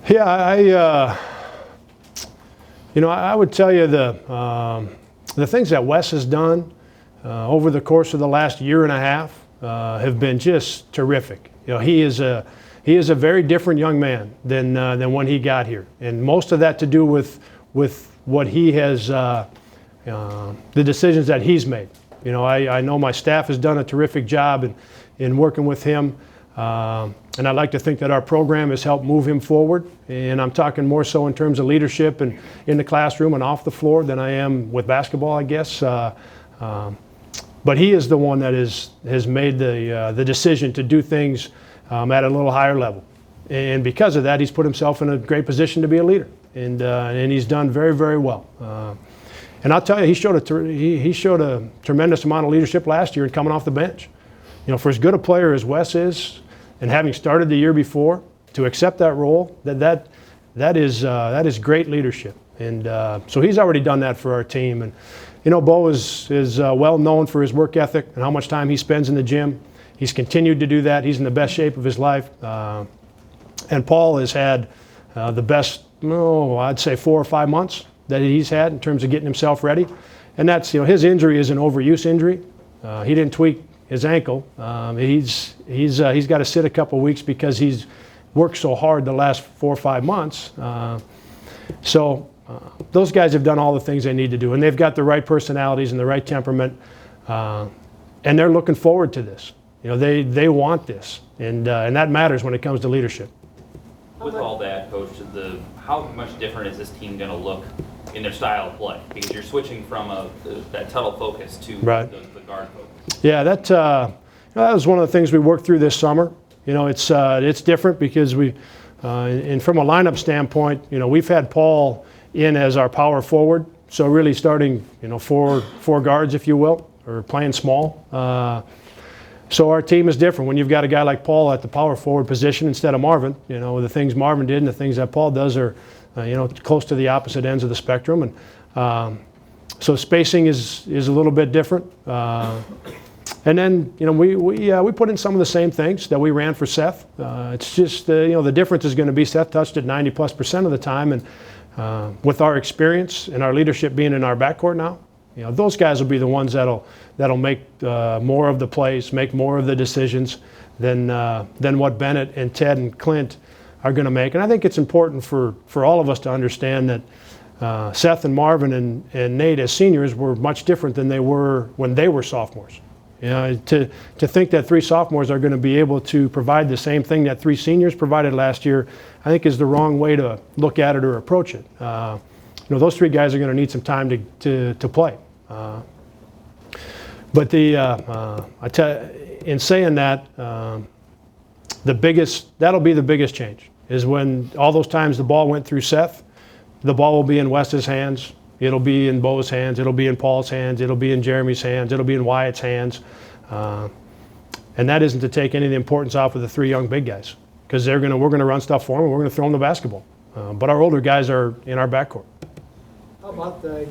Yeah, I would tell you the things that Wes has done over the course of the last year and a half have been just terrific. He is a very different young man than when he got here, and most of that to do with what he has, the decisions that he's made. I know my staff has done a terrific job in working with him. And I'd like to think that our program has helped move him forward. And I'm talking more so in terms of leadership and in the classroom and off the floor than I am with basketball, I guess. But he is the one that has made the decision to do things at a little higher level. And because of that, he's put himself in a great position to be a leader. And he's done very, very well. And I'll tell you, he showed a tremendous amount of leadership last year in coming off the bench. For as good a player as Wes is, and having started the year before, to accept that role, that is great leadership. And so he's already done that for our team. And Bo is well known for his work ethic and how much time he spends in the gym. He's continued to do that. He's in the best shape of his life. And Paul has had the best, I'd say 4 or 5 months that he's had in terms of getting himself ready. And that's, his injury is an overuse injury. He didn't tweak his ankle. He's got to sit a couple weeks because he's worked so hard the last 4 or 5 months. So those guys have done all the things they need to do, and they've got the right personalities and the right temperament, and they're looking forward to this. They want this, and that matters when it comes to leadership. With all that, Coach, how much different is this team going to look in their style of play? Because you're switching from that tunnel focus to right. the guard focus. Yeah, that was one of the things we worked through this summer. It's different because and from a lineup standpoint, we've had Paul in as our power forward, so really starting, four guards, if you will, or playing small. So our team is different when you've got a guy like Paul at the power forward position instead of Marvin. The things Marvin did and the things that Paul does are, close to the opposite ends of the spectrum, and so spacing is a little bit different. And then, we put in some of the same things that we ran for Seth. It's just, the difference is going to be Seth touched it 90+% of the time. And with our experience and our leadership being in our backcourt now, those guys will be the ones that'll make more of the plays, make more of the decisions than what Bennett and Ted and Clint are going to make. And I think it's important for all of us to understand that Seth and Marvin and Nate as seniors were much different than they were when they were sophomores. To think that 3 sophomores are going to be able to provide the same thing that 3 seniors provided last year, I think is the wrong way to look at it or approach it. Those 3 guys are going to need some time to play. But in saying that, that'll be the biggest change, is when all those times the ball went through Seth, the ball will be in Wes's hands. It'll be in Bo's hands. It'll be in Paul's hands. It'll be in Jeremy's hands. It'll be in Wyatt's hands. And that isn't to take any of the importance off of the 3 young big guys, because we're going to run stuff for them and we're going to throw them the basketball. But our older guys are in our backcourt. How about the